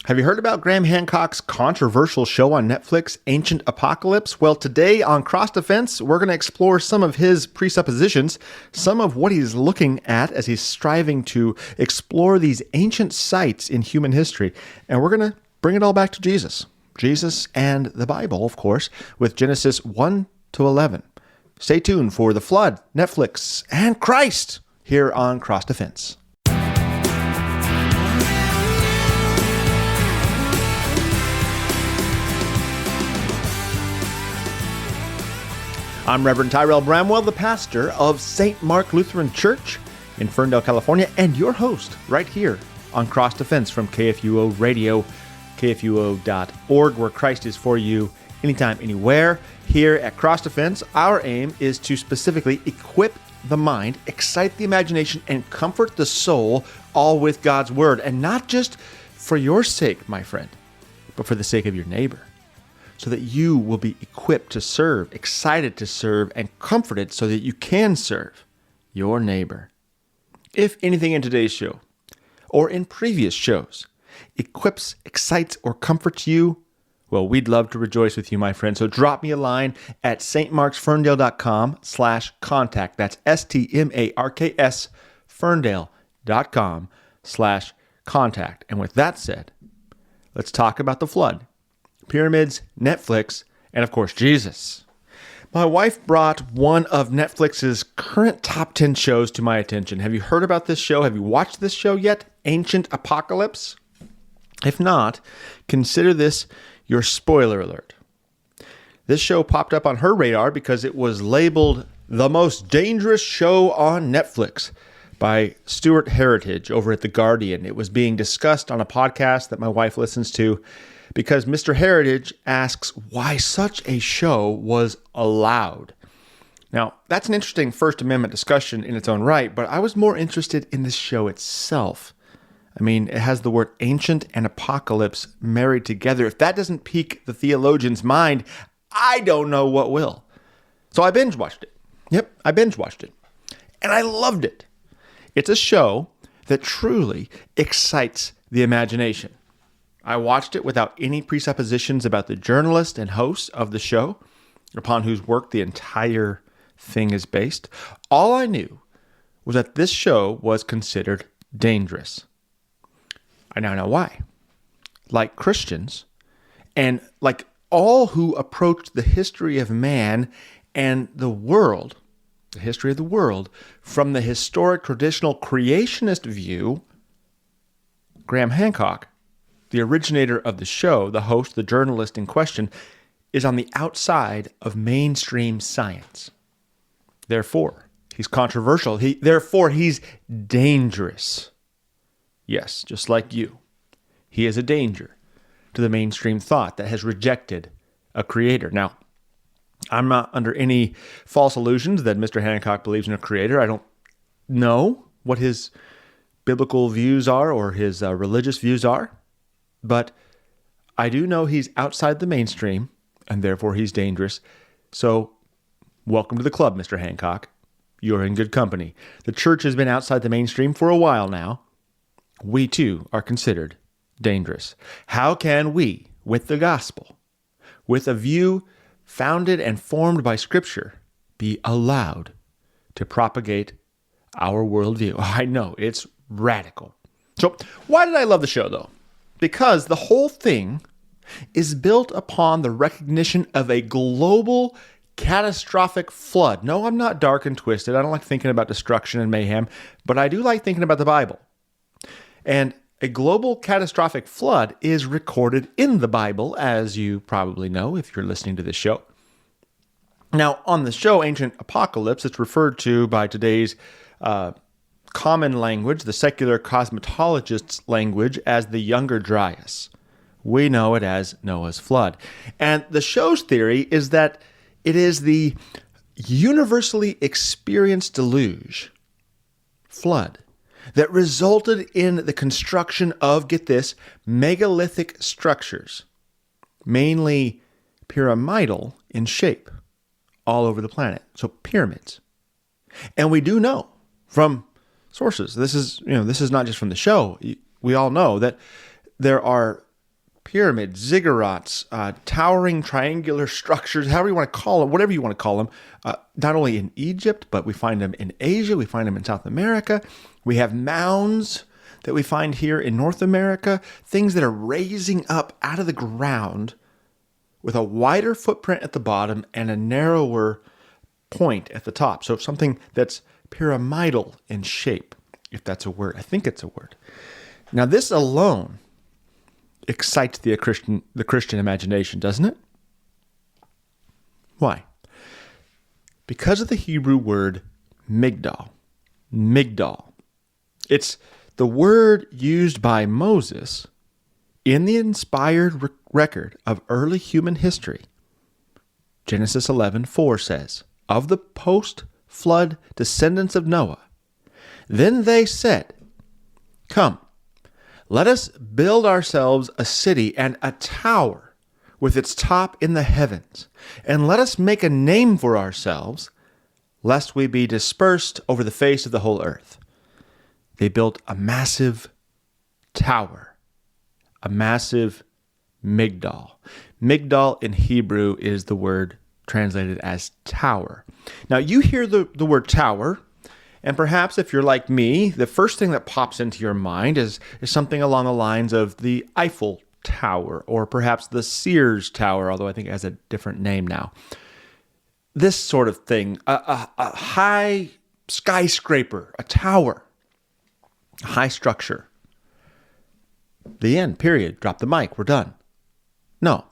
Have you heard about Graham Hancock's controversial show on Netflix, Ancient Apocalypse? Well, today on Cross Defense, we're going to explore some of his presuppositions, some of what he's looking at as he's striving to explore these ancient sites in human history. And we're going to bring it all back to Jesus. Jesus and the Bible, of course, with Genesis 1 to 11. Stay tuned for the flood, Netflix, and Christ here on Cross Defense. I'm Rev Tyrel Bramwell, the pastor of St. Mark Lutheran Church in Ferndale, California, and your host right here on Cross Defense from KFUO Radio, kfuo.org, where Christ is for you anytime, anywhere. Here at Cross Defense, our aim is to specifically equip the mind, excite the imagination, and comfort the soul, all with God's Word, and not just for your sake, my friend, but for the sake of your neighbor, so that you will be equipped to serve, excited to serve, and comforted so that you can serve your neighbor. If anything in today's show, or in previous shows, equips, excites, or comforts you, well, we'd love to rejoice with you, my friend. So drop me a line at stmarksferndale.com/contact. That's STMARKS Ferndale.com/contact. And with that said, let's talk about the flood, pyramids, Netflix, and of course, Jesus. My wife brought one of Netflix's current top 10 shows to my attention. Have you heard about this show? Have you watched this show yet? Ancient Apocalypse? If not, consider this your spoiler alert. This show popped up on her radar because it was labeled the most dangerous show on Netflix by Stuart Heritage over at The Guardian. It was being discussed on a podcast that my wife listens to because Mr. Heritage asks why such a show was allowed. Now, that's an interesting First Amendment discussion in its own right, but I was more interested in the show itself. I mean, it has the word ancient and apocalypse married together. If that doesn't pique the theologian's mind, I don't know what will. So I binge watched it. Yep, I binge watched it. And I loved it. It's a show that truly excites the imagination. I watched it without any presuppositions about the journalist and host of the show, upon whose work the entire thing is based. All I knew was that this show was considered dangerous. I now know why. Like Christians, and like all who approach the history of man and the world, the history of the world, from the historic traditional creationist view, Graham Hancock, the originator of the show, the host, the journalist in question, is on the outside of mainstream science. Therefore, he's controversial. Therefore, he's dangerous. Yes, just like you. He is a danger to the mainstream thought that has rejected a creator. Now, I'm not under any false illusions that Mr. Hancock believes in a creator. I don't know what his biblical views are or his religious views are, but I do know he's outside the mainstream, and therefore he's dangerous. So, welcome to the club, Mr. Hancock. You're in good company. The church has been outside the mainstream for a while now. We too are considered dangerous. How can we, with the gospel, with a view founded and formed by Scripture, be allowed to propagate our worldview? I know, it's radical. So why did I love the show, though? Because the whole thing is built upon the recognition of a global catastrophic flood. No, I'm not dark and twisted. I don't like thinking about destruction and mayhem, but I do like thinking about the Bible. And a global catastrophic flood is recorded in the Bible, as you probably know if you're listening to this show. Now, on the show, Ancient Apocalypse, it's referred to by today's common language, the secular cosmetologist's language, as the Younger Dryas. We know it as Noah's flood. And the show's theory is that it is the universally experienced deluge, flood, that resulted in the construction of, get this, megalithic structures, mainly pyramidal in shape, all over the planet. So pyramids. And we do know from sources, this is not just from the show. We all know that there are pyramids, ziggurats, towering triangular structures, however you want to call them, whatever you want to call them, not only in Egypt, but we find them in Asia, we find them in South America. We have mounds that we find here in North America, things that are raising up out of the ground with a wider footprint at the bottom and a narrower point at the top. So something that's pyramidal in shape, if that's a word. I think it's a word. Now, this alone excites the Christian imagination, doesn't it? Why? Because of the Hebrew word Migdal. Migdal. It's the word used by Moses in the inspired record of early human history. Genesis 11:4 says, "Of the post-flood descendants of Noah, then they said, 'Come, let us build ourselves a city and a tower with its top in the heavens, and let us make a name for ourselves, lest we be dispersed over the face of the whole earth.'" They built a massive tower, a massive Migdal. Migdal in Hebrew is the word translated as tower. Now, you hear the word tower, and perhaps if you're like me, the first thing that pops into your mind is something along the lines of the Eiffel Tower, or perhaps the Sears Tower, although I think it has a different name now. This sort of thing, a high skyscraper, a tower, a high structure. The end, period. Drop the mic, we're done. No.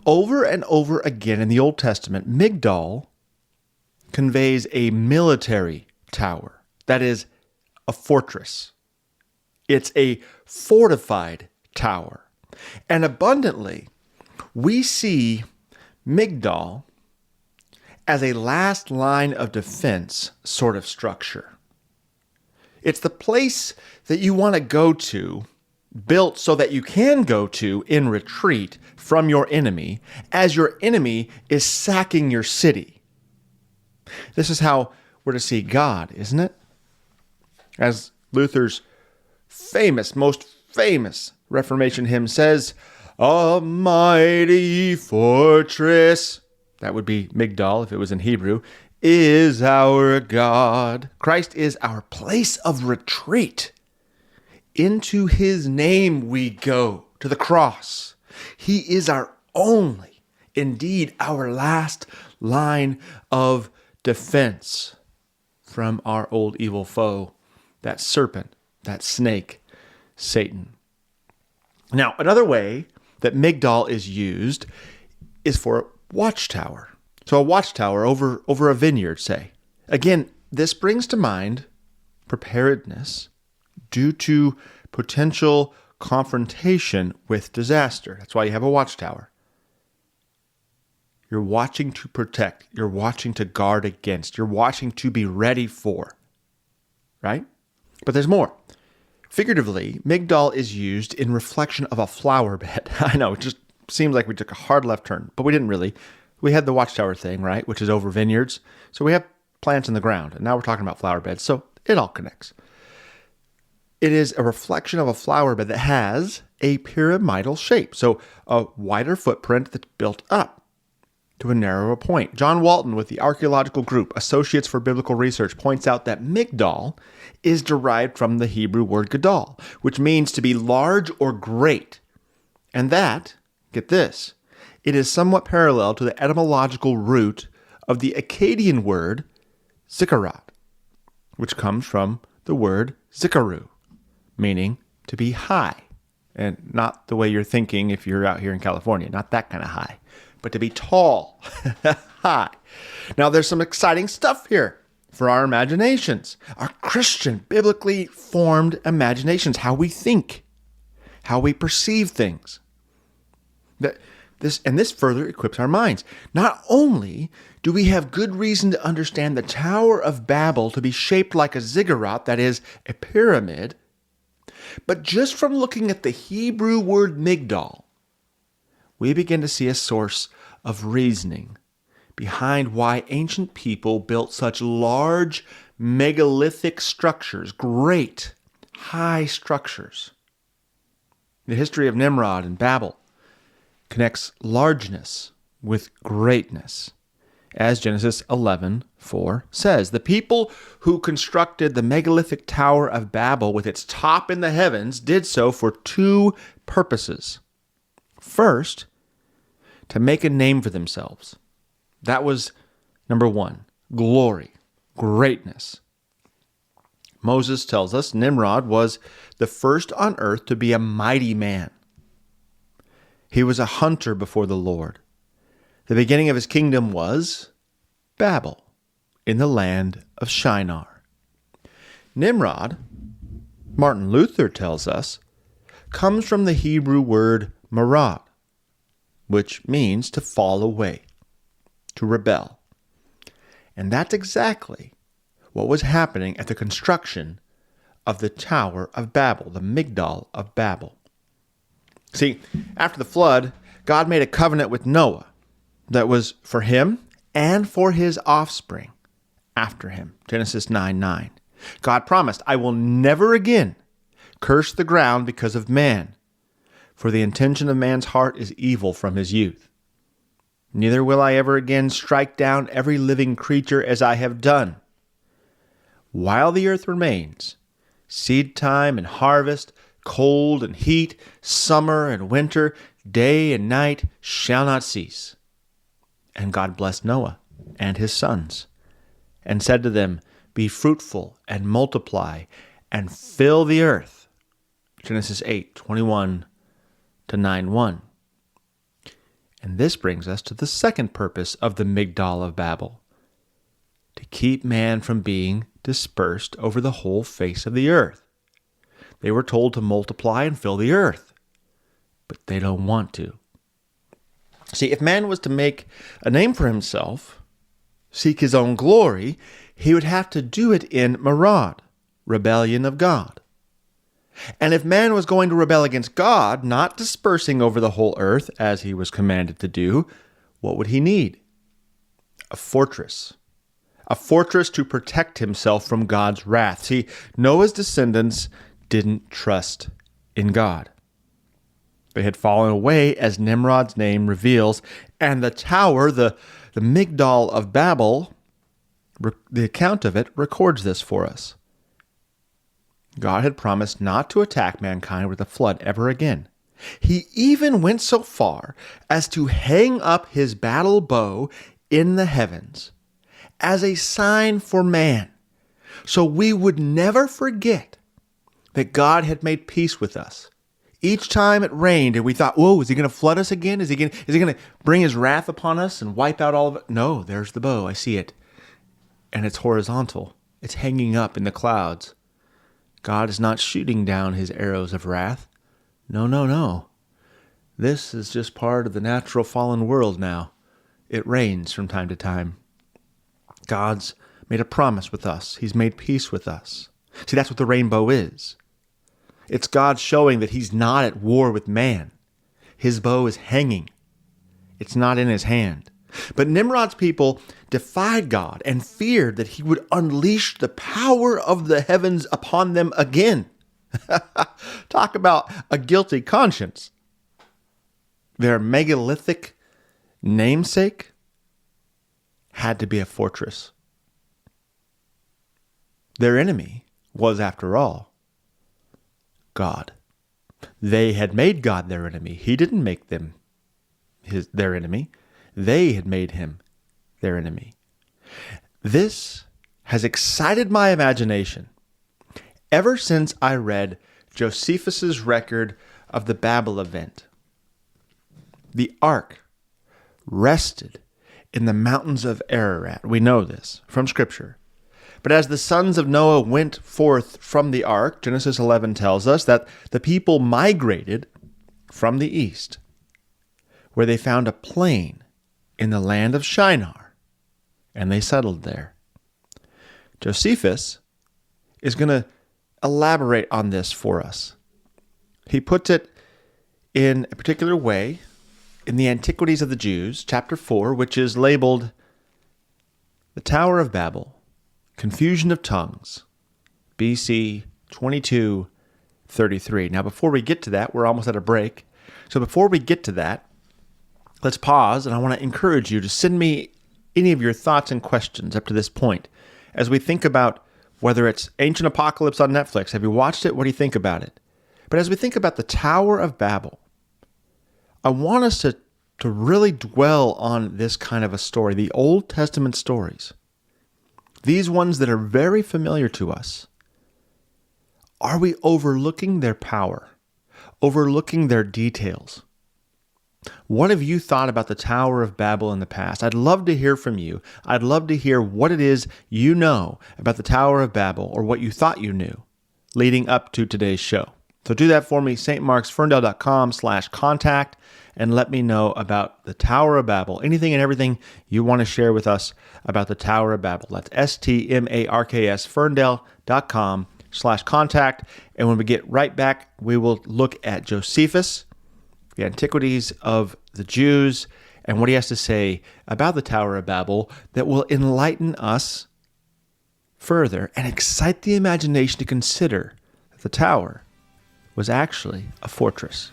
Over and over again in the Old Testament, Migdal conveys a military tower. That is, a fortress. It's a fortified tower. And abundantly, we see Migdal as a last line of defense sort of structure. It's the place that you want to go to, built so that you can go to in retreat from your enemy as your enemy is sacking your city. This is how we're to see God, isn't it? As Luther's most famous Reformation hymn says, "A mighty fortress," that would be Migdal if it was in Hebrew, "is our God." Christ is our place of retreat. Into his name we go, to the cross. He is our only, indeed our last line of defense from our old evil foe, that serpent, that snake, Satan. Now, another way that Migdal is used is for a watchtower. So a watchtower over a vineyard, say. Again, this brings to mind preparedness due to potential confrontation with disaster. That's why you have a watchtower. You're watching to protect. You're watching to guard against. You're watching to be ready for. Right? But there's more. Figuratively, Migdal is used in reflection of a flower bed. I know, it just seems like we took a hard left turn, but we didn't really. We had the watchtower thing, right, which is over vineyards. So we have plants in the ground, and now we're talking about flower beds, so it all connects. It is a reflection of a flower bed that has a pyramidal shape, so a wider footprint that's built up to a narrower point. John Walton with the archaeological group Associates for Biblical Research points out that Migdal is derived from the Hebrew word gadol, which means to be large or great. And that, get this, it is somewhat parallel to the etymological root of the Akkadian word zikkurat, which comes from the word zikaru, meaning to be high. And not the way you're thinking if you're out here in California, not that kind of high, but to be tall, high. Now, there's some exciting stuff here for our imaginations, our Christian, biblically formed imaginations, how we think, how we perceive things. This further equips our minds. Not only do we have good reason to understand the Tower of Babel to be shaped like a ziggurat, that is, a pyramid, but just from looking at the Hebrew word Migdal, we begin to see a source of reasoning behind why ancient people built such large megalithic structures, great, high structures. The history of Nimrod and Babel connects largeness with greatness. As Genesis 11:4 says, the people who constructed the megalithic Tower of Babel with its top in the heavens did so for two purposes. First, to make a name for themselves. That was number one, glory, greatness. Moses tells us Nimrod was the first on earth to be a mighty man. He was a hunter before the Lord. The beginning of his kingdom was Babel, in the land of Shinar. Nimrod, Martin Luther tells us, comes from the Hebrew word marad, which means to fall away, to rebel. And that's exactly what was happening at the construction of the Tower of Babel, the Migdal of Babel. See, after the flood, God made a covenant with Noah that was for him and for his offspring after him. Genesis 9:9. God promised, I will never again curse the ground because of man, for the intention of man's heart is evil from his youth. Neither will I ever again strike down every living creature as I have done. While the earth remains, seed time and harvest, cold and heat, summer and winter, day and night shall not cease. And God blessed Noah and his sons, and said to them, be fruitful and multiply, and fill the earth. Genesis 8:21 to 9:1. And this brings us to the second purpose of the Migdal of Babel, to keep man from being dispersed over the whole face of the earth. They were told to multiply and fill the earth, but they don't want to. See, if man was to make a name for himself, seek his own glory, he would have to do it in marad, rebellion of God. And if man was going to rebel against God, not dispersing over the whole earth as he was commanded to do, what would he need? A fortress. A fortress to protect himself from God's wrath. See, Noah's descendants didn't trust in God. They had fallen away, as Nimrod's name reveals, and the tower, the Migdal of Babel, the account of it records this for us. God had promised not to attack mankind with a flood ever again. He even went so far as to hang up his battle bow in the heavens as a sign for man, so we would never forget that God had made peace with us. Each time it rained and we thought, whoa, is he going to flood us again? Is he going to bring his wrath upon us and wipe out all of it? No, there's the bow. I see it. And it's horizontal. It's hanging up in the clouds. God is not shooting down his arrows of wrath. No. This is just part of the natural fallen world now. It rains from time to time. God's made a promise with us. He's made peace with us. See, that's what the rainbow is. It's God showing that he's not at war with man. His bow is hanging. It's not in his hand. But Nimrod's people defied God and feared that he would unleash the power of the heavens upon them again. Talk about a guilty conscience. Their megalithic namesake had to be a fortress. Their enemy was, after all, God. They had made God their enemy. He didn't make them their enemy. They had made him their enemy. This has excited my imagination ever since I read Josephus's record of the Babel event. The ark rested in the mountains of Ararat. We know this from Scripture. But as the sons of Noah went forth from the ark, Genesis 11 tells us that the people migrated from the east, where they found a plain in the land of Shinar, and they settled there. Josephus is going to elaborate on this for us. He puts it in a particular way in the Antiquities of the Jews, chapter 4, which is labeled The Tower of Babel, Confusion of Tongues, BC 22 33. Now, before we get to that, we're almost at a break. So before we get to that, let's pause, and I want to encourage you to send me any of your thoughts and questions up to this point as we think about whether it's Ancient Apocalypse on Netflix. Have you watched it? What do you think about it? But as we think about the Tower of Babel, I want us to really dwell on this kind of a story, the Old Testament stories, these ones that are very familiar to us. Are we overlooking their power, overlooking their details? What have you thought about the Tower of Babel in the past? I'd love to hear from you. I'd love to hear what it is you know about the Tower of Babel, or what you thought you knew leading up to today's show. So do that for me, stmarksferndale.com/contact, and let me know about the Tower of Babel, anything and everything you want to share with us about the Tower of Babel. That's stmarks ferndale.com/contact. And when we get right back, we will look at Josephus, the Antiquities of the Jews, and what he has to say about the Tower of Babel that will enlighten us further and excite the imagination to consider that the tower was actually a fortress.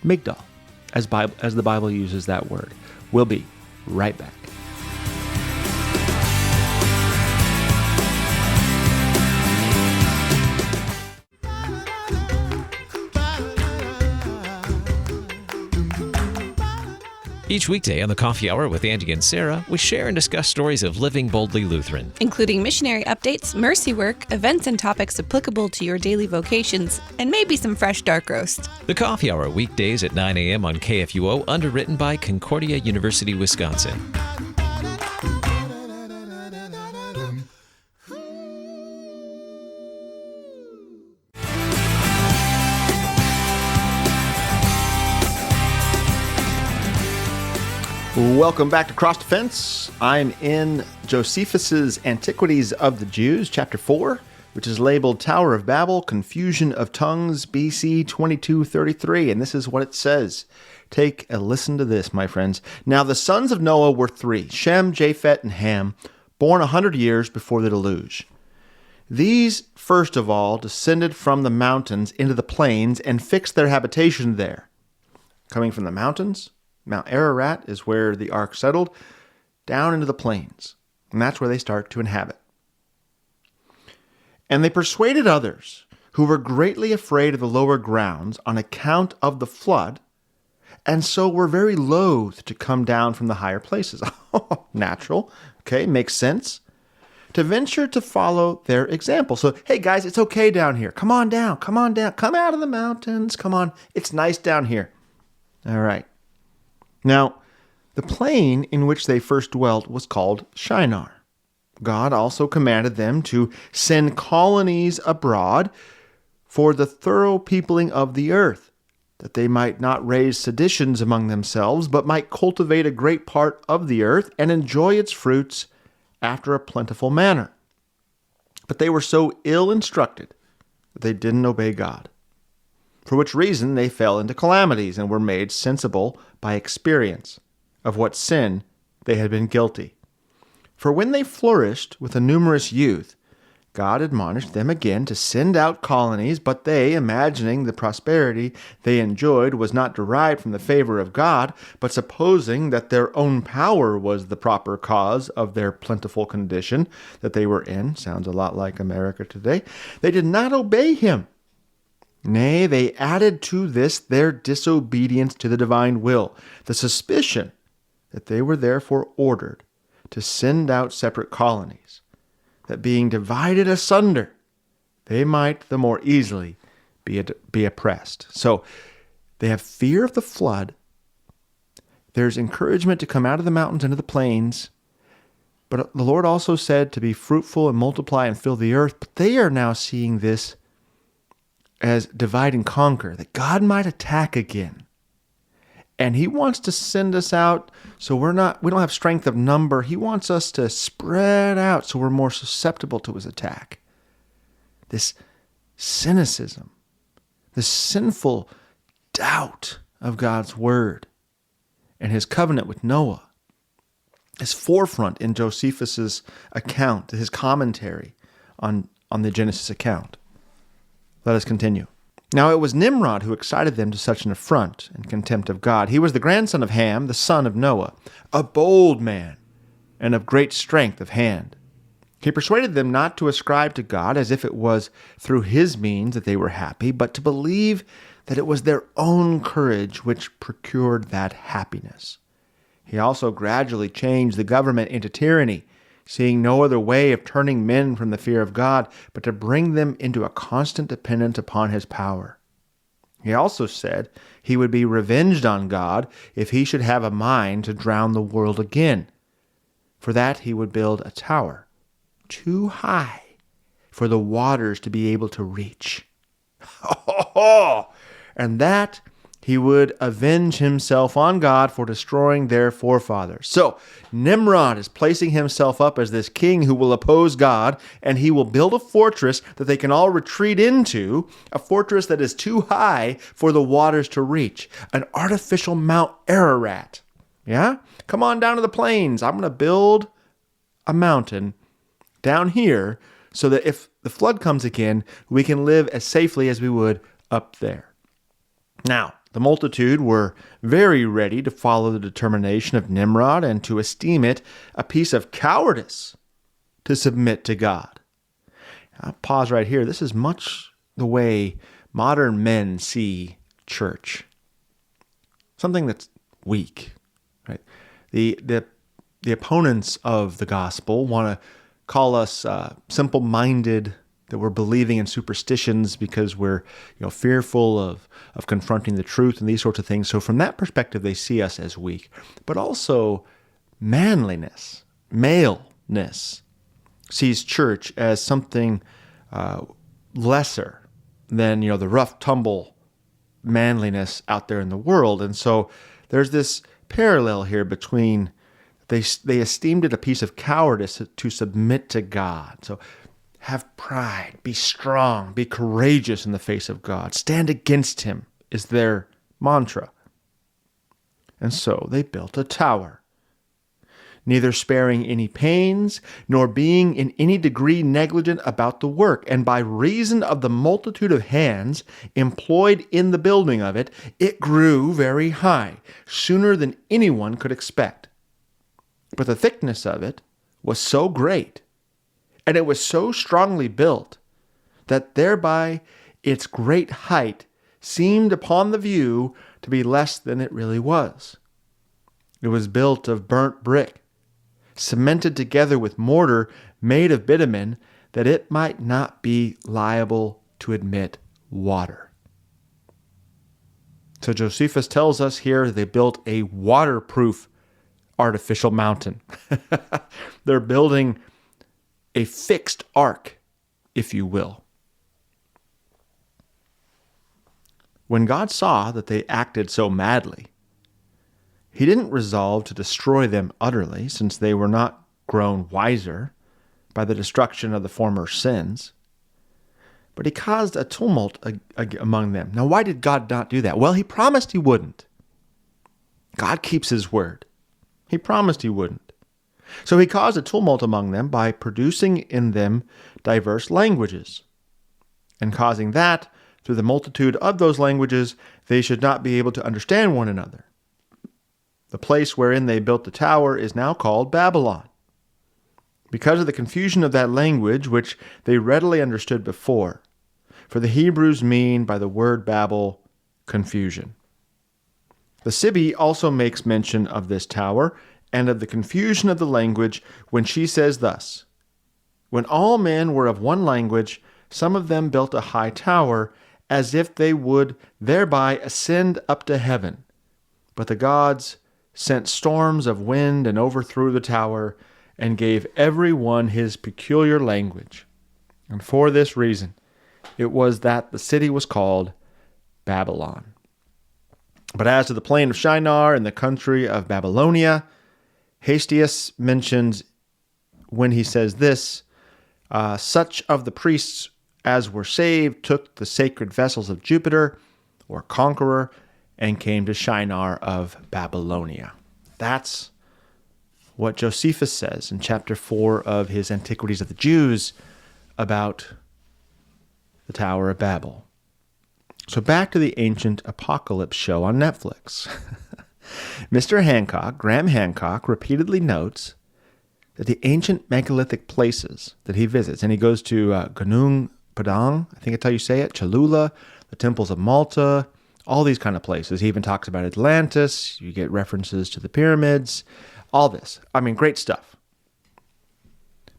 Migdal, as the Bible uses that word. We'll be right back. Each weekday on the Coffee Hour with Andy and Sarah, we share and discuss stories of living boldly Lutheran, including missionary updates, mercy work, events and topics applicable to your daily vocations, and maybe some fresh dark roast. The Coffee Hour, weekdays at 9 a.m. on KFUO, underwritten by Concordia University, Wisconsin. Welcome back to Cross Defense. I'm in Josephus's Antiquities of the Jews, chapter 4, which is labeled Tower of Babel, Confusion of Tongues, BC 2233. And this is what it says. Take a listen to this, my friends. Now the sons of Noah were three, Shem, Japheth, and Ham, born 100 years before the deluge. These, first of all, descended from the mountains into the plains and fixed their habitation there. Coming from the mountains, Mount Ararat is where the ark settled, down into the plains. And that's where they start to inhabit. And they persuaded others who were greatly afraid of the lower grounds on account of the flood, and so were very loath to come down from the higher places. Natural. Okay, makes sense. To venture to follow their example. So, hey guys, it's okay down here. Come on down. Come on down. Come out of the mountains. Come on. It's nice down here. All right. Now, the plain in which they first dwelt was called Shinar. God also commanded them to send colonies abroad for the thorough peopling of the earth, that they might not raise seditions among themselves, but might cultivate a great part of the earth and enjoy its fruits after a plentiful manner. But they were so ill instructed that they didn't obey God, for which reason they fell into calamities and were made sensible by experience of what sin they had been guilty. For when they flourished with a numerous youth, God admonished them again to send out colonies, but they, imagining the prosperity they enjoyed was not derived from the favor of God, but supposing that their own power was the proper cause of their plentiful condition that they were in, sounds a lot like America today, they did not obey him. Nay, they added to this their disobedience to the divine will, the suspicion that they were therefore ordered to send out separate colonies, that being divided asunder, they might the more easily be oppressed. So they have fear of the flood. There's encouragement to come out of the mountains into the plains. But the Lord also said to be fruitful and multiply and fill the earth. But they are now seeing this as divide and conquer, that God might attack again. And he wants to send us out so we don't have strength of number. He wants us to spread out so we're more susceptible to his attack. This cynicism, this sinful doubt of God's word and his covenant with Noah is forefront in Josephus's account, his commentary on the Genesis account. Let us continue. Now it was Nimrod who excited them to such an affront and contempt of God. He was the grandson of Ham, the son of Noah, a bold man and of great strength of hand. He persuaded them not to ascribe to God as if it was through his means that they were happy, but to believe that it was their own courage which procured that happiness. He also gradually changed the government into tyranny, seeing no other way of turning men from the fear of God, but to bring them into a constant dependence upon his power. He also said he would be revenged on God if he should have a mind to drown the world again. For that he would build a tower too high for the waters to be able to reach. And that he would avenge himself on God for destroying their forefathers. So Nimrod is placing himself up as this king who will oppose God, and he will build a fortress that they can all retreat into, a fortress that is too high for the waters to reach, an artificial Mount Ararat. Yeah? Come on down to the plains. I'm going to build a mountain down here so that if the flood comes again, we can live as safely as we would up there. Now, the multitude were very ready to follow the determination of Nimrod and to esteem it a piece of cowardice to submit to God. I'll pause right here. This is much the way modern men see church. Something that's weak, right? The opponents of the gospel want to call us simple-minded, that we're believing in superstitions because we're fearful of confronting the truth and these sorts of things. So from that perspective, they see us as weak. But also manliness, maleness, sees church as something lesser than the rough tumble manliness out there in the world. And so there's this parallel here between they esteemed it a piece of cowardice to submit to God. So have pride, be strong, be courageous in the face of God. Stand against him is their mantra. And so they built a tower, neither sparing any pains, nor being in any degree negligent about the work. And by reason of the multitude of hands employed in the building of it, it grew very high, sooner than anyone could expect. But the thickness of it was so great, and it was so strongly built, that thereby its great height seemed upon the view to be less than it really was. It was built of burnt brick, cemented together with mortar made of bitumen, that it might not be liable to admit water. So Josephus tells us here they built a waterproof artificial mountain. They're building a fixed ark, if you will. When God saw that they acted so madly, he didn't resolve to destroy them utterly, since they were not grown wiser by the destruction of the former sins. But he caused a tumult among them. Now, why did God not do that? Well, he promised he wouldn't. God keeps his word. He promised he wouldn't. So he caused a tumult among them by producing in them diverse languages, and causing that, through the multitude of those languages, they should not be able to understand one another. The place wherein they built the tower is now called Babylon, because of the confusion of that language which they readily understood before. For the Hebrews mean by the word Babel, confusion. The Sibbe also makes mention of this tower and of the confusion of the language when she says thus: when all men were of one language, some of them built a high tower, as if they would thereby ascend up to heaven. But the gods sent storms of wind and overthrew the tower, and gave every one his peculiar language. And for this reason it was that the city was called Babylon. But as to the plain of Shinar and the country of Babylonia, Hestius mentions when he says this, such of the priests as were saved took the sacred vessels of Jupiter, or conqueror, and came to Shinar of Babylonia. That's what Josephus says in chapter 4 of his Antiquities of the Jews about the Tower of Babel. So back to the ancient apocalypse show on Netflix. Mr. Hancock, Graham Hancock, repeatedly notes that the ancient megalithic places that he visits, and he goes to Gunung Padang, I think that's how you say it, Cholula, the temples of Malta, all these kind of places. He even talks about Atlantis. You get references to the pyramids, all this. I mean, great stuff.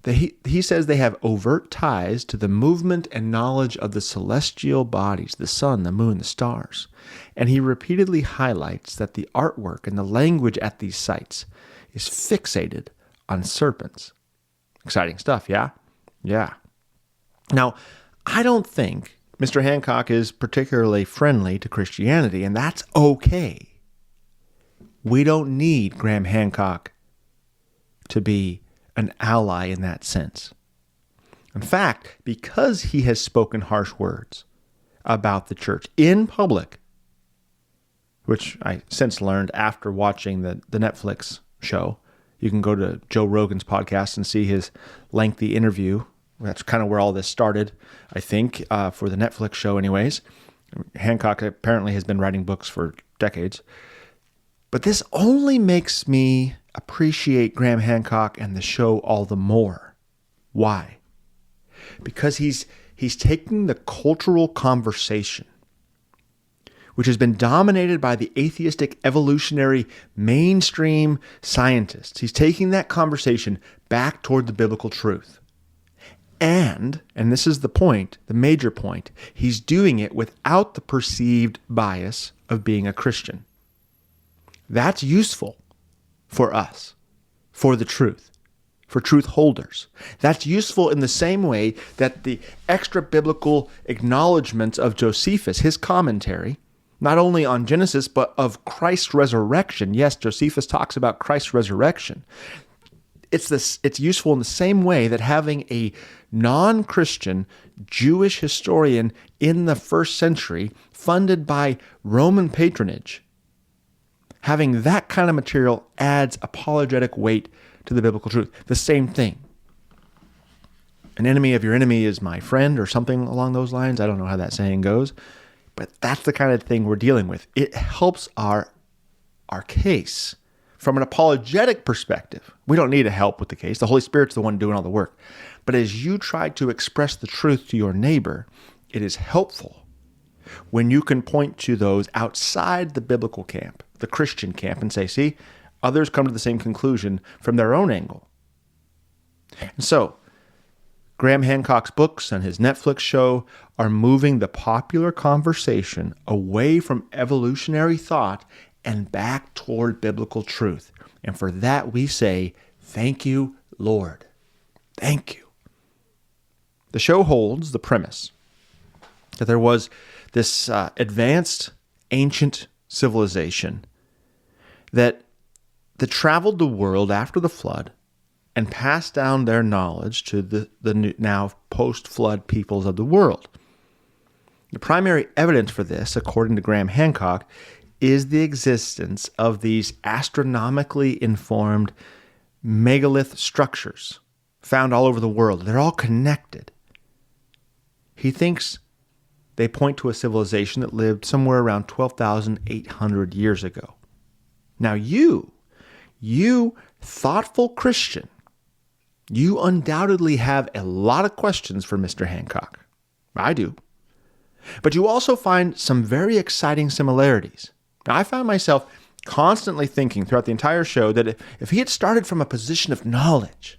He says they have overt ties to the movement and knowledge of the celestial bodies, the sun, the moon, the stars. And he repeatedly highlights that the artwork and the language at these sites is fixated on serpents. Exciting stuff, yeah? Yeah. Now, I don't think Mr. Hancock is particularly friendly to Christianity, and that's okay. We don't need Graham Hancock to be an ally in that sense. In fact, because he has spoken harsh words about the church in public, which I since learned after watching the Netflix show, you can go to Joe Rogan's podcast and see his lengthy interview. That's kind of where all this started, I think, for the Netflix show anyways. Hancock apparently has been writing books for decades. But this only makes me appreciate Graham Hancock and the show all the more. Why? Because he's taking the cultural conversation, which has been dominated by the atheistic evolutionary mainstream scientists. He's taking that conversation back toward the biblical truth. And this is the point, the major point, he's doing it without the perceived bias of being a Christian. That's useful for us, for the truth, for truth holders. That's useful in the same way that the extra biblical acknowledgments of Josephus, his commentary, not only on Genesis, but of Christ's resurrection. Yes, Josephus talks about Christ's resurrection. It's useful in the same way that having a non-Christian Jewish historian in the first century, funded by Roman patronage, having that kind of material adds apologetic weight to the biblical truth. The same thing. An enemy of your enemy is my friend, or something along those lines. I don't know how that saying goes, but that's the kind of thing we're dealing with. It helps our case from an apologetic perspective. We don't need help with the case. The Holy Spirit's the one doing all the work. But as you try to express the truth to your neighbor, it is helpful when you can point to those outside the biblical camp, the Christian camp, and say, see, others come to the same conclusion from their own angle. And so, Graham Hancock's books and his Netflix show are moving the popular conversation away from evolutionary thought and back toward biblical truth. And for that we say, thank you, Lord. Thank you. The show holds the premise that there was this advanced ancient civilization that traveled the world after the flood and passed down their knowledge to the now post-flood peoples of the world. The primary evidence for this, according to Graham Hancock, is the existence of these astronomically informed megalith structures found all over the world. They're all connected. He thinks they point to a civilization that lived somewhere around 12,800 years ago. Now you thoughtful Christian, you undoubtedly have a lot of questions for Mr. Hancock. I do. But you also find some very exciting similarities. Now, I found myself constantly thinking throughout the entire show that if he had started from a position of knowledge,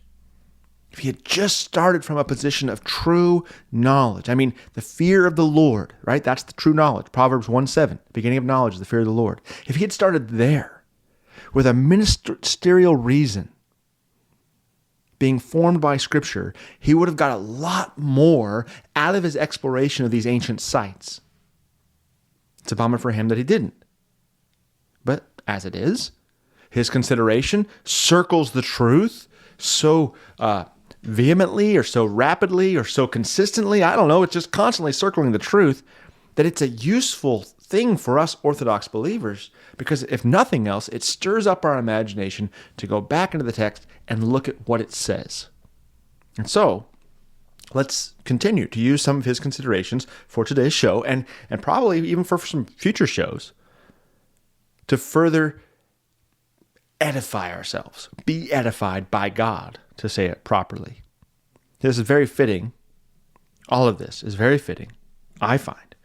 if he had just started from a position of true knowledge, I mean, the fear of the Lord, right? That's the true knowledge. Proverbs 1:7, beginning of knowledge is the fear of the Lord. If he had started there with a ministerial reason being formed by Scripture, he would have got a lot more out of his exploration of these ancient sites. It's a bummer for him that he didn't. But as it is, his consideration circles the truth so vehemently or so rapidly or so consistently. I don't know. It's just constantly circling the truth that it's a useful thing for us Orthodox believers because if nothing else, it stirs up our imagination to go back into the text and look at what it says. And so, let's continue to use some of his considerations for today's show and probably even for some future shows to further edify ourselves, be edified by God, to say it properly. This is very fitting. All of this is very fitting, I find,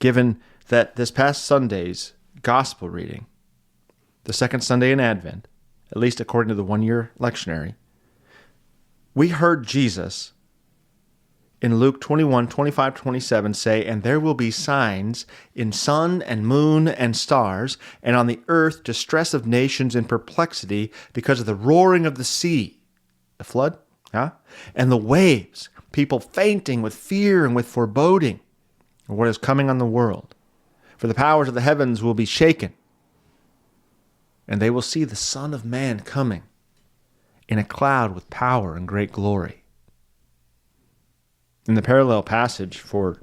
given that this past Sunday's gospel reading, the second Sunday in Advent, at least according to the one-year lectionary, we heard Jesus in Luke 21, 25, 27 say, "And there will be signs in sun and moon and stars, and on the earth distress of nations in perplexity because of the roaring of the sea," the flood, and the waves, people fainting with fear and with foreboding of what is coming on the world. For the powers of the heavens will be shaken, and they will see the Son of Man coming in a cloud with power and great glory. In the parallel passage for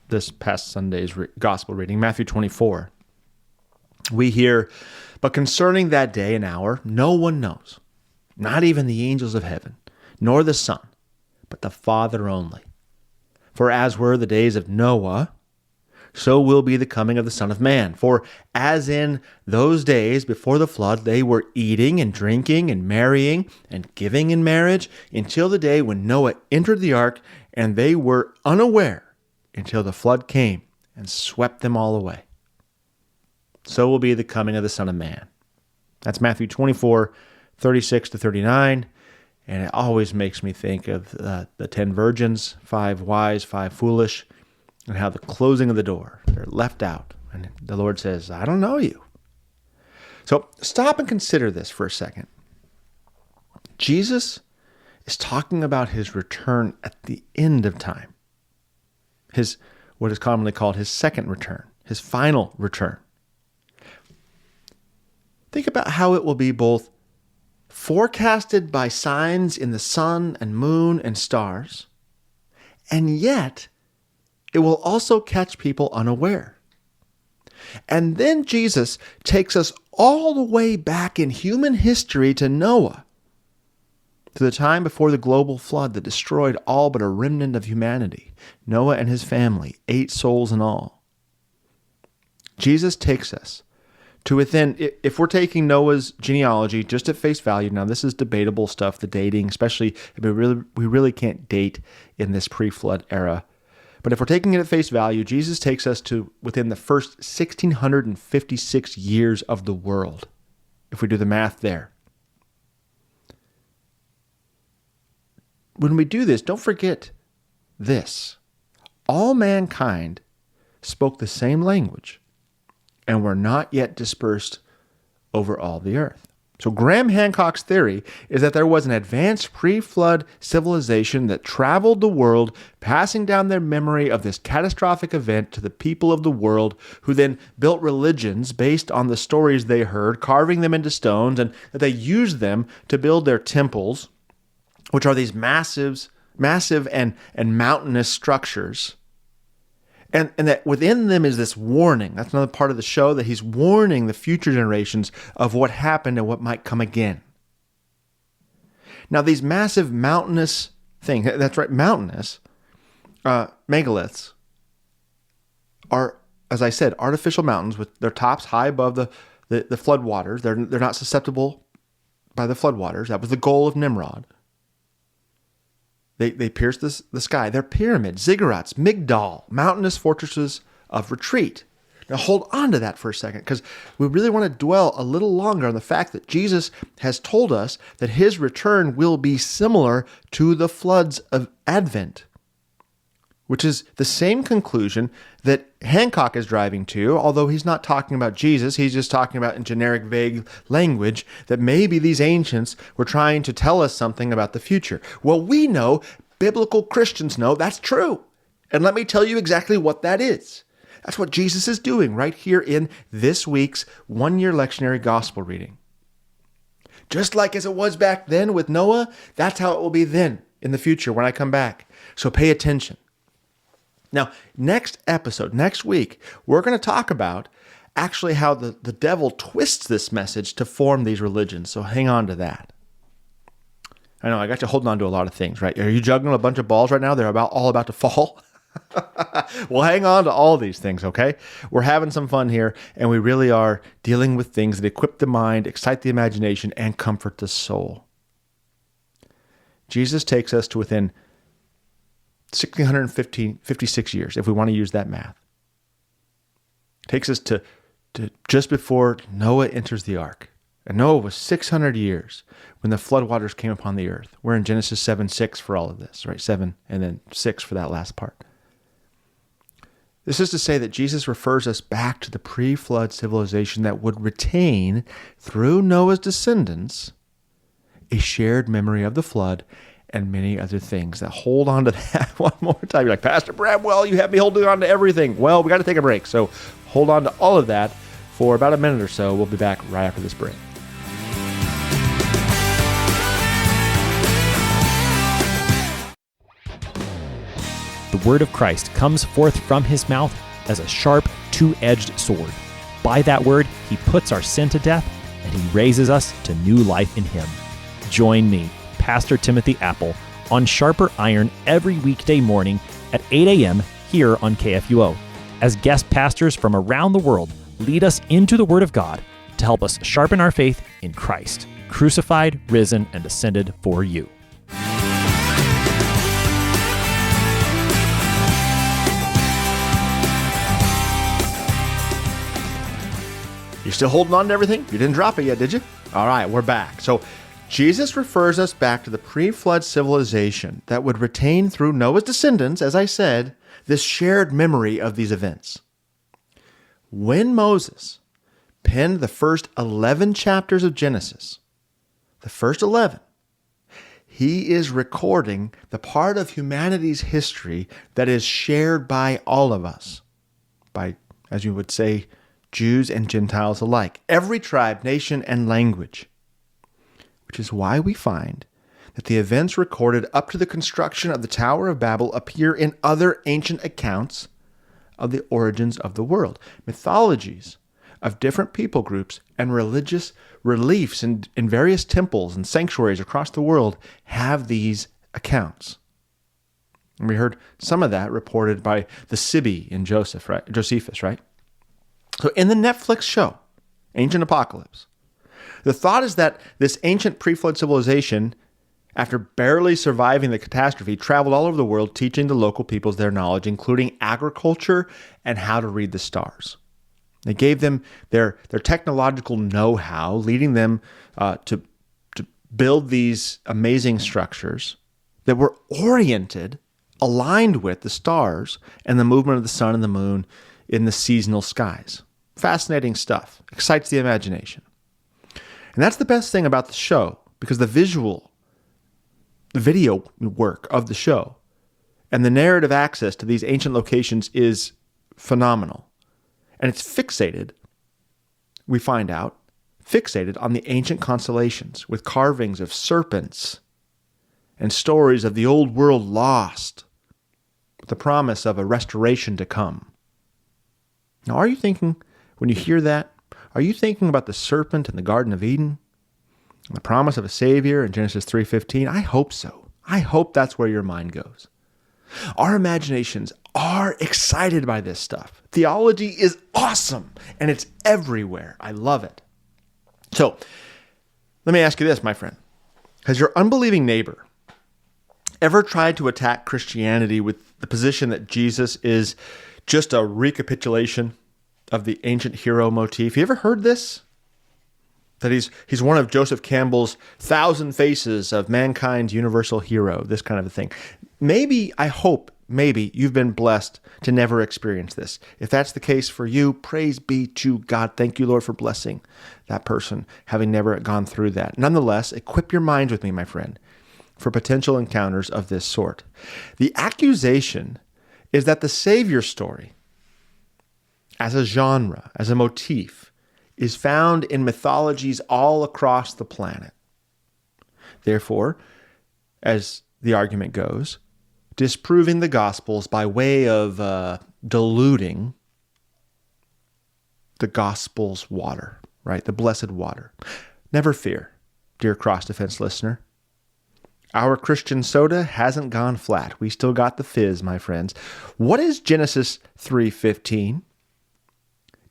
this past Sunday's gospel reading, Matthew 24, we hear, "But concerning that day and hour, no one knows, not even the angels of heaven, nor the Son, but the Father only. For as were the days of Noah, so will be the coming of the Son of Man. For as in those days before the flood, they were eating and drinking and marrying and giving in marriage until the day when Noah entered the ark, and they were unaware until the flood came and swept them all away. So will be the coming of the Son of Man." That's Matthew 24, 36 to 39. And it always makes me think of the 10 virgins, 5 wise, 5 foolish, and how the closing of the door, they're left out. And the Lord says, "I don't know you." So stop and consider this for a second. Jesus is talking about his return at the end of time. His, what is commonly called his second return, his final return. Think about how it will be both forecasted by signs in the sun and moon and stars, and yet it will also catch people unaware. And then Jesus takes us all the way back in human history to Noah, to the time before the global flood that destroyed all but a remnant of humanity. Noah and his family, 8 souls in all. Jesus takes us to within, if we're taking Noah's genealogy just at face value, now this is debatable stuff, the dating, especially, we really can't date in this pre-flood era. But if we're taking it at face value, Jesus takes us to within the first 1,656 years of the world, if we do the math there. When we do this, don't forget this. All mankind spoke the same language and were not yet dispersed over all the earth. So Graham Hancock's theory is that there was an advanced pre-flood civilization that traveled the world, passing down their memory of this catastrophic event to the people of the world, who then built religions based on the stories they heard, carving them into stones, and that they used them to build their temples, which are these massive and mountainous structures. And that within them is this warning. That's another part of the show, that he's warning the future generations of what happened and what might come again. Now, these massive mountainous things, that's right, mountainous, megaliths, are, as I said, artificial mountains with their tops high above the flood waters. They're not susceptible by the flood waters. That was the goal of Nimrod. They pierce the sky. They're pyramids, ziggurats, Migdal, mountainous fortresses of retreat. Now hold on to that for a second, because we really want to dwell a little longer on the fact that Jesus has told us that his return will be similar to the floods of Advent, which is the same conclusion that Hancock is driving to, although he's not talking about Jesus. He's just talking about in generic, vague language that maybe these ancients were trying to tell us something about the future. Well, we know, biblical Christians know, that's true. And let me tell you exactly what that is. That's what Jesus is doing right here in this week's one-year lectionary gospel reading. Just like as it was back then with Noah, that's how it will be then in the future when I come back. So pay attention. Now, next week, we're going to talk about actually how the devil twists this message to form these religions. So hang on to that. I know, I got you holding on to a lot of things, right? Are you juggling a bunch of balls right now? They're all about to fall. Well, hang on to all these things, okay? We're having some fun here, and we really are dealing with things that equip the mind, excite the imagination, and comfort the soul. Jesus takes us to within 1,656 years, if we want to use that math. Takes us to just before Noah enters the ark. And Noah was 600 years when the floodwaters came upon the earth. We're in Genesis 7:6 for all of this, right? 7 and then 6 for that last part. This is to say that Jesus refers us back to the pre-flood civilization that would retain, through Noah's descendants, a shared memory of the flood and many other things. That hold on to that one more time. You're like, Pastor Bramwell, you have me holding on to everything. Well, we got to take a break. So hold on to all of that for about a minute or so. We'll be back right after this break. The word of Christ comes forth from his mouth as a sharp, two-edged sword. By that word, he puts our sin to death, and he raises us to new life in him. Join me, Pastor Timothy Apple, on Sharper Iron every weekday morning at 8 a.m. here on KFUO, as guest pastors from around the world lead us into the Word of God to help us sharpen our faith in Christ, crucified, risen, and ascended for you. You still holding on to everything? You didn't drop it yet, did you? All right, we're back. So Jesus refers us back to the pre-flood civilization that would retain through Noah's descendants, as I said, this shared memory of these events. When Moses penned the first 11 chapters of Genesis, the first 11, he is recording the part of humanity's history that is shared by all of us, by, as you would say, Jews and Gentiles alike, every tribe, nation, and language. Which is why we find that the events recorded up to the construction of the Tower of Babel appear in other ancient accounts of the origins of the world. Mythologies of different people groups and religious reliefs in various temples and sanctuaries across the world have these accounts. And we heard some of that reported by the Sibi in Josephus, right? So in the Netflix show, Ancient Apocalypse, the thought is that this ancient pre-flood civilization, after barely surviving the catastrophe, traveled all over the world teaching the local peoples their knowledge, including agriculture and how to read the stars. They gave them their technological know-how, leading them to build these amazing structures that were oriented, aligned with the stars and the movement of the sun and the moon in the seasonal skies. Fascinating stuff. Excites the imagination. And that's the best thing about the show, because the video work of the show and the narrative access to these ancient locations is phenomenal. And it's fixated, we find out, fixated on the ancient constellations with carvings of serpents and stories of the old world lost, with the promise of a restoration to come. Now, are you thinking, when you hear that, are you thinking about the serpent in the Garden of Eden? And the promise of a Savior in Genesis 3:15? I hope so. I hope that's where your mind goes. Our imaginations are excited by this stuff. Theology is awesome, and it's everywhere. I love it. So, let me ask you this, my friend. Has your unbelieving neighbor ever tried to attack Christianity with the position that Jesus is just a recapitulation of the ancient hero motif? You ever heard this? That he's one of Joseph Campbell's 1,000 faces of mankind's universal hero, this kind of a thing. Maybe, I hope, maybe you've been blessed to never experience this. If that's the case for you, praise be to God. Thank you, Lord, for blessing that person, having never gone through that. Nonetheless, equip your minds with me, my friend, for potential encounters of this sort. The accusation is that the Savior story, as a genre, as a motif, is found in mythologies all across the planet. Therefore, as the argument goes, disproving the Gospels by way of diluting the Gospel's water, right? The blessed water. Never fear, dear Cross Defense listener. Our Christian soda hasn't gone flat. We still got the fizz, my friends. What is Genesis 3:15?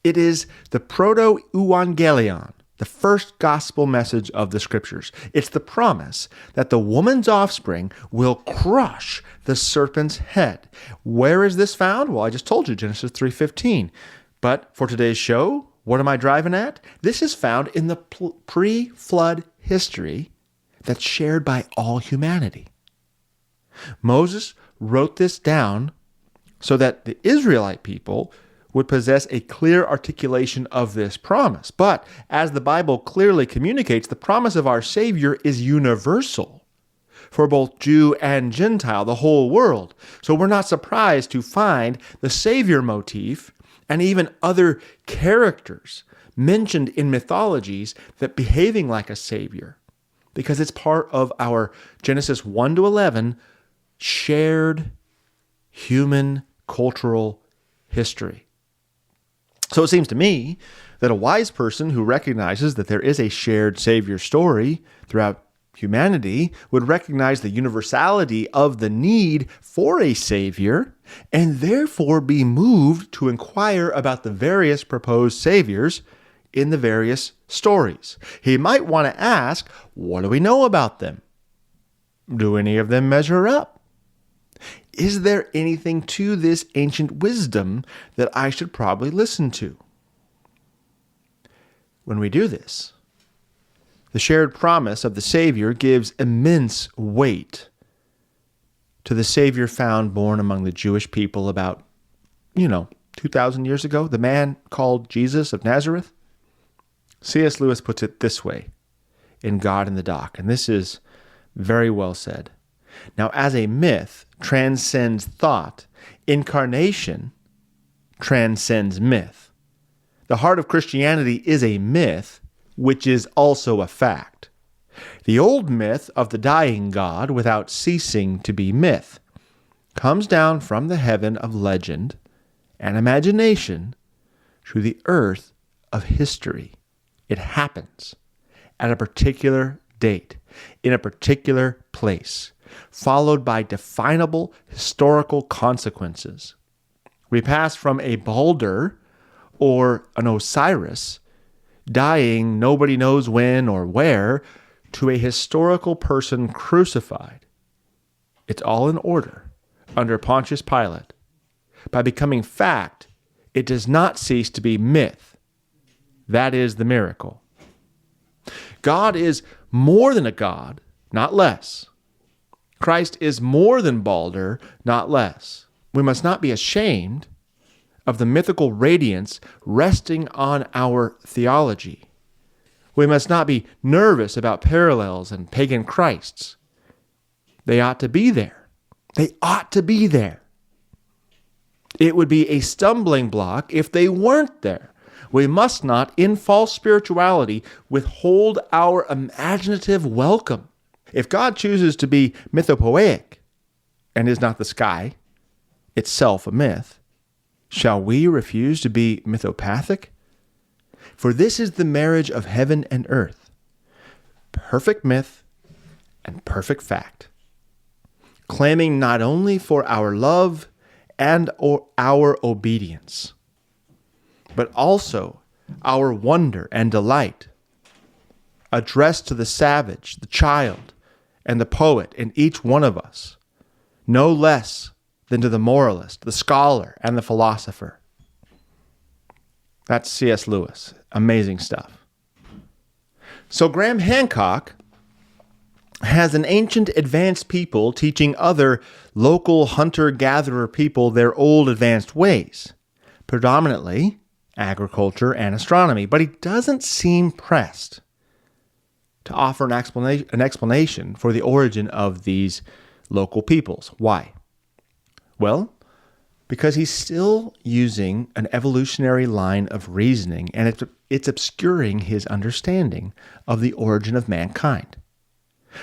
It is the proto-evangelion, the first gospel message of the scriptures. It's the promise that the woman's offspring will crush the serpent's head. Where is this found? Well, I just told you, Genesis 3:15. But for today's show, what am I driving at? This is found in the pre-flood history that's shared by all humanity. Moses wrote this down so that the Israelite people would possess a clear articulation of this promise. But as the Bible clearly communicates, the promise of our Savior is universal for both Jew and Gentile, the whole world. So we're not surprised to find the Savior motif and even other characters mentioned in mythologies that behaving like a Savior, because it's part of our Genesis 1 to 11 shared human cultural history. So it seems to me that a wise person who recognizes that there is a shared Savior story throughout humanity would recognize the universality of the need for a Savior and therefore be moved to inquire about the various proposed Saviors in the various stories. He might want to ask, what do we know about them? Do any of them measure up? Is there anything to this ancient wisdom that I should probably listen to? When we do this, the shared promise of the Savior gives immense weight to the Savior found born among the Jewish people about, 2,000 years ago, the man called Jesus of Nazareth. C.S. Lewis puts it this way in God in the Dock, and this is very well said. Now, as a myth transcends thought, incarnation transcends myth. The heart of Christianity is a myth, which is also a fact. The old myth of the dying God, without ceasing to be myth, comes down from the heaven of legend and imagination to the earth of history. It happens at a particular date, in a particular place, followed by definable historical consequences. We pass from a Balder or an Osiris dying nobody knows when or where to a historical person crucified. It's all in order under Pontius Pilate. By becoming fact, it does not cease to be myth. That is the miracle. God is more than a god, not less. Christ is more than Balder, not less. We must not be ashamed of the mythical radiance resting on our theology. We must not be nervous about parallels and pagan Christs. They ought to be there. They ought to be there. It would be a stumbling block if they weren't there. We must not, in false spirituality, withhold our imaginative welcome. If God chooses to be mythopoeic, and is not the sky itself a myth, shall we refuse to be mythopathic? For this is the marriage of heaven and earth, perfect myth and perfect fact, claiming not only for our love and our obedience, but also our wonder and delight, addressed to the savage, the child, and the poet in each one of us, no less than to the moralist, the scholar, and the philosopher. That's C.S. Lewis. Amazing stuff. So Graham Hancock has an ancient advanced people teaching other local hunter-gatherer people their old advanced ways, predominantly agriculture and astronomy, but he doesn't seem pressed to offer an explanation for the origin of these local peoples. Why? Well, because he's still using an evolutionary line of reasoning, and it's obscuring his understanding of the origin of mankind.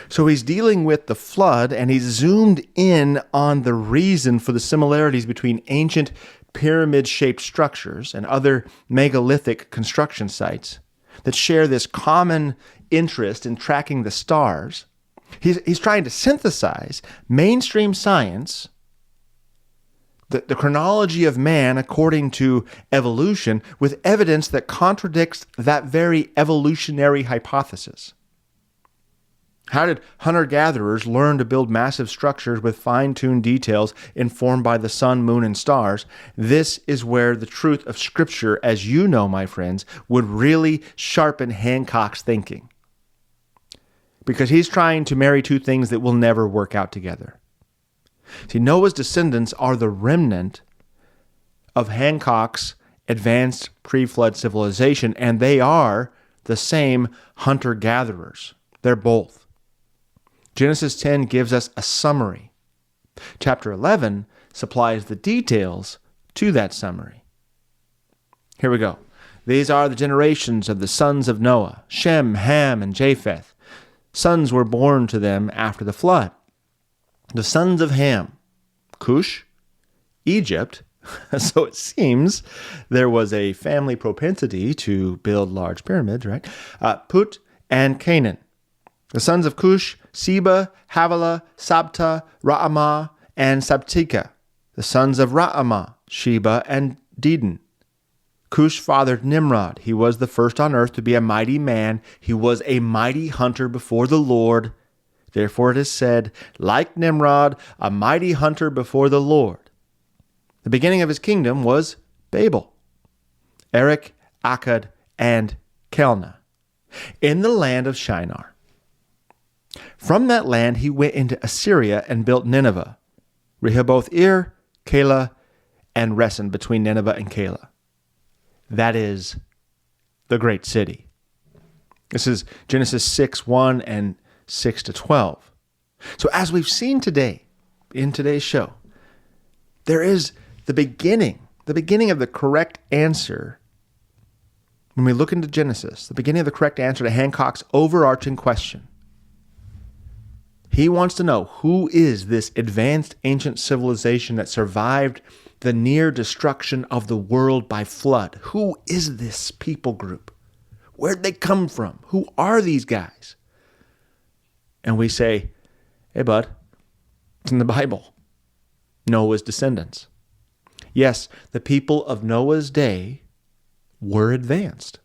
So he's dealing with the flood, and he's zoomed in on the reason for the similarities between ancient pyramid-shaped structures and other megalithic construction sites that share this common interest in tracking the stars He's trying to synthesize mainstream science, the chronology of man according to evolution, with evidence that contradicts that very evolutionary hypothesis. How did hunter-gatherers learn to build massive structures with fine-tuned details informed by the sun, moon, and stars? This is where the truth of Scripture, as you know, my friends, would really sharpen Hancock's thinking. Because he's trying to marry two things that will never work out together. See, Noah's descendants are the remnant of Hancock's advanced pre-flood civilization, and they are the same hunter-gatherers. They're both. Genesis 10 gives us a summary. Chapter 11 supplies the details to that summary. Here we go. These are the generations of the sons of Noah, Shem, Ham, and Japheth. Sons were born to them after the flood. The sons of Ham, Cush, Egypt. So it seems there was a family propensity to build large pyramids, right? Put and Canaan. The sons of Cush, Seba, Havilah, Sabta, Ra'amah, and Sabtika. The sons of Ra'amah, Sheba, and Dedan. Cush fathered Nimrod. He was the first on earth to be a mighty man. He was a mighty hunter before the Lord. Therefore it is said, like Nimrod, a mighty hunter before the Lord. The beginning of his kingdom was Babel, Erech, Akkad, and Calneh, in the land of Shinar. From that land he went into Assyria and built Nineveh, Rehoboth-ir, Calah, and Resen between Nineveh and Calah. That is the great city. This is Genesis 6:1 and 6-12. So as we've seen today, in today's show, there is the beginning of the correct answer. When we look into Genesis, the beginning of the correct answer to Hancock's overarching question. He wants to know, who is this advanced ancient civilization that survived the near destruction of the world by flood? Who is this people group? Where'd they come from? Who are these guys? And we say, hey, bud, it's in the Bible. Noah's descendants. Yes, the people of Noah's day were advanced.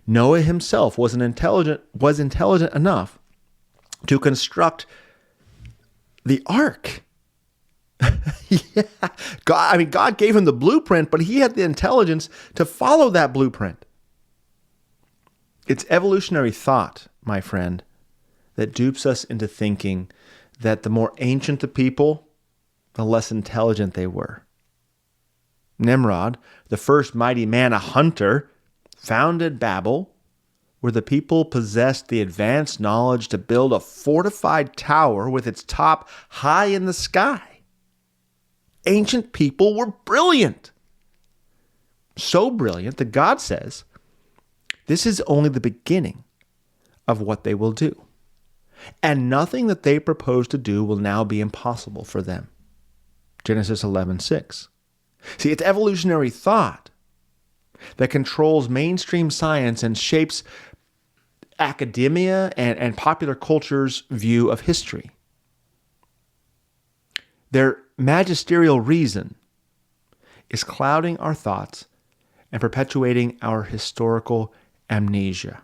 Noah himself was intelligent enough to construct the ark. Yeah. God gave him the blueprint, but he had the intelligence to follow that blueprint. It's evolutionary thought, my friend, that dupes us into thinking that the more ancient the people, the less intelligent they were. Nimrod, the first mighty man, a hunter, founded Babel, where the people possessed the advanced knowledge to build a fortified tower with its top high in the sky. Ancient people were brilliant. So brilliant that God says, this is only the beginning of what they will do. And nothing that they propose to do will now be impossible for them. Genesis 11:6. See, it's evolutionary thought that controls mainstream science and shapes academia and popular culture's view of history. Their magisterial reason is clouding our thoughts and perpetuating our historical amnesia.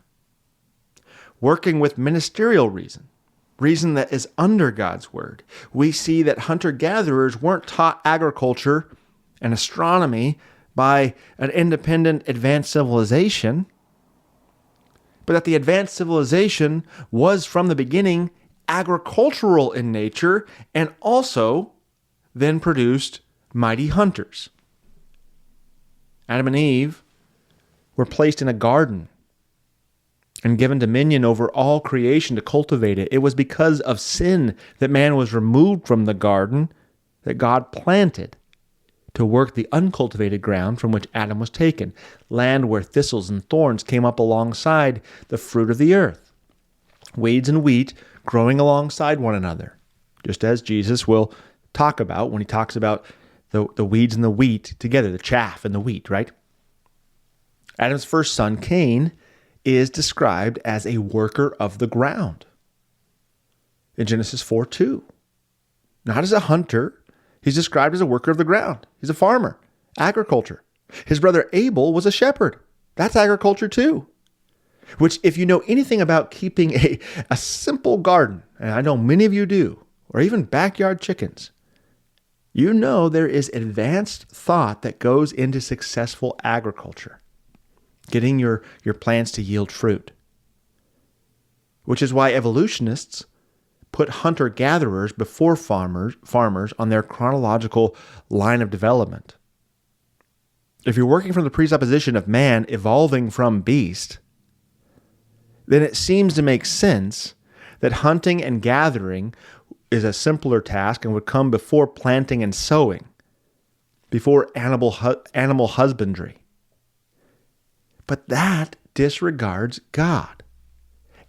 Working with ministerial reason that is under God's word, we see that hunter-gatherers weren't taught agriculture and astronomy by an independent advanced civilization, but that the advanced civilization was from the beginning agricultural in nature and also then produced mighty hunters. Adam and Eve were placed in a garden and given dominion over all creation to cultivate it. It was because of sin that man was removed from the garden that God planted to work the uncultivated ground from which Adam was taken, land where thistles and thorns came up alongside the fruit of the earth, weeds and wheat growing alongside one another, just as Jesus will talk about when he talks about the weeds and the wheat together, the chaff and the wheat, right? Adam's first son, Cain, is described as a worker of the ground. in Genesis 4:2. Not as a hunter. He's described as a worker of the ground. He's a farmer, agriculture. His brother Abel was a shepherd. That's agriculture too. Which, if you know anything about keeping a simple garden, and I know many of you do, or even backyard chickens, you know there is advanced thought that goes into successful agriculture, getting your plants to yield fruit. Which is why evolutionists put hunter-gatherers before farmers on their chronological line of development. If you're working from the presupposition of man evolving from beast, then it seems to make sense that hunting and gathering is a simpler task and would come before planting and sowing, before animal husbandry. But that disregards God.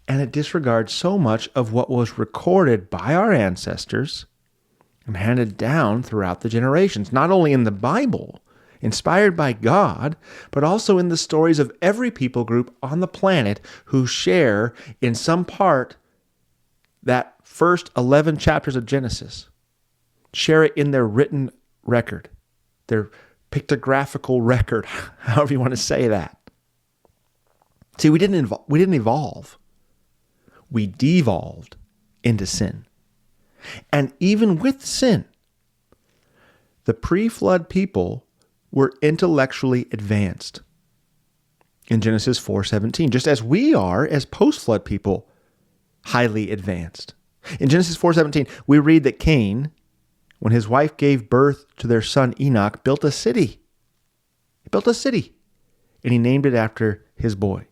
And it disregards so much of what was recorded by our ancestors and handed down throughout the generations, not only in the Bible, inspired by God, but also in the stories of every people group on the planet who share in some part that first 11 chapters of Genesis. Share it in their written record, their pictographical record, however you want to say that. See, we didn't evolve. We devolved into sin. And even with sin, the pre-flood people were intellectually advanced. In Genesis 4:17, just as we are as post-flood people, highly advanced. In Genesis 4:17, we read that Cain, when his wife gave birth to their son Enoch, built a city. He built a city, and he named it after his boy.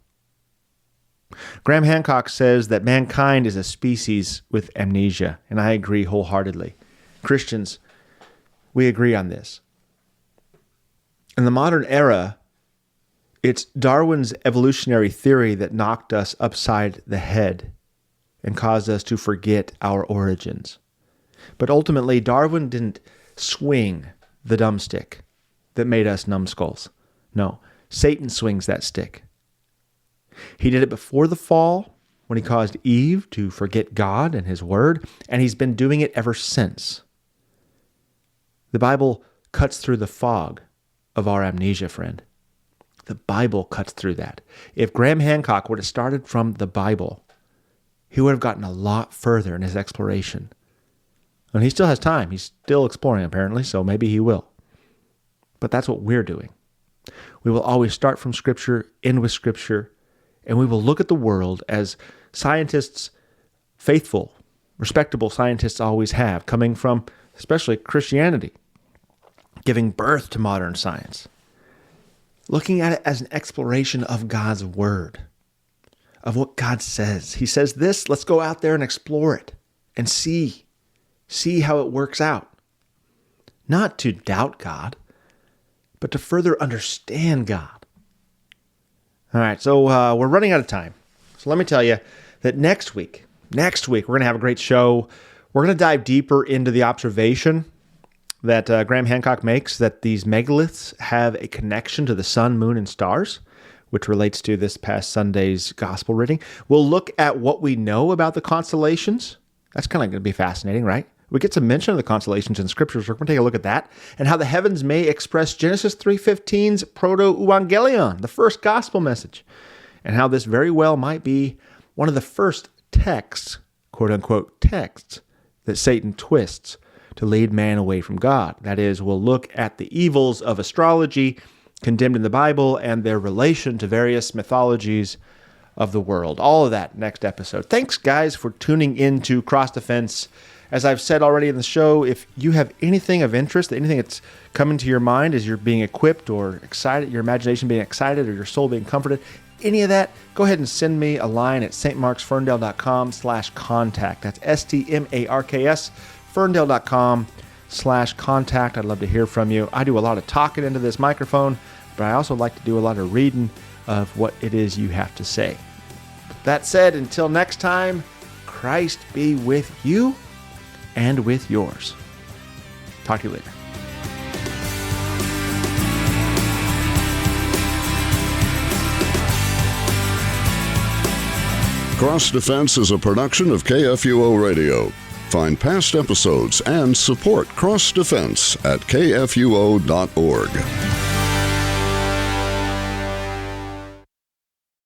Graham Hancock says that mankind is a species with amnesia, and I agree wholeheartedly. Christians, we agree on this. In the modern era, it's Darwin's evolutionary theory that knocked us upside the head and caused us to forget our origins. But ultimately, Darwin didn't swing the dumb stick that made us numbskulls. No, Satan swings that stick. He did it before the fall, when he caused Eve to forget God and his word, and he's been doing it ever since. The Bible cuts through the fog of our amnesia, friend. The Bible cuts through that. If Graham Hancock would have started from the Bible, he would have gotten a lot further in his exploration. And he still has time. He's still exploring, apparently, so maybe he will. But that's what we're doing. We will always start from Scripture, end with Scripture, and we will look at the world as scientists, faithful, respectable scientists always have, coming from especially Christianity, giving birth to modern science. Looking at it as an exploration of God's word, of what God says. He says this, let's go out there and explore it and see how it works out. Not to doubt God, but to further understand God. All right, so we're running out of time. So let me tell you that next week, we're going to have a great show. We're going to dive deeper into the observation that Graham Hancock makes that these megaliths have a connection to the sun, moon, and stars, which relates to this past Sunday's gospel reading. We'll look at what we know about the constellations. That's kind of going to be fascinating, right? We get some mention of the constellations in scriptures. We're going to take a look at that and how the heavens may express Genesis 3:15's proto-evangelion, the first gospel message, and how this very well might be one of the first texts, quote-unquote texts, that Satan twists to lead man away from God. That is, we'll look at the evils of astrology condemned in the Bible and their relation to various mythologies of the world. All of that next episode. Thanks, guys, for tuning in to Cross Defense. As I've said already in the show, if you have anything of interest, anything that's coming to your mind as you're being equipped or excited, your imagination being excited or your soul being comforted, any of that, go ahead and send me a line at stmarksferndale.com/contact. That's STMARKS, ferndale.com/contact. I'd love to hear from you. I do a lot of talking into this microphone, but I also like to do a lot of reading of what it is you have to say. That said, until next time, Christ be with you and with yours. Talk to you later. Cross Defense is a production of KFUO Radio. Find past episodes and support Cross Defense at kfuo.org.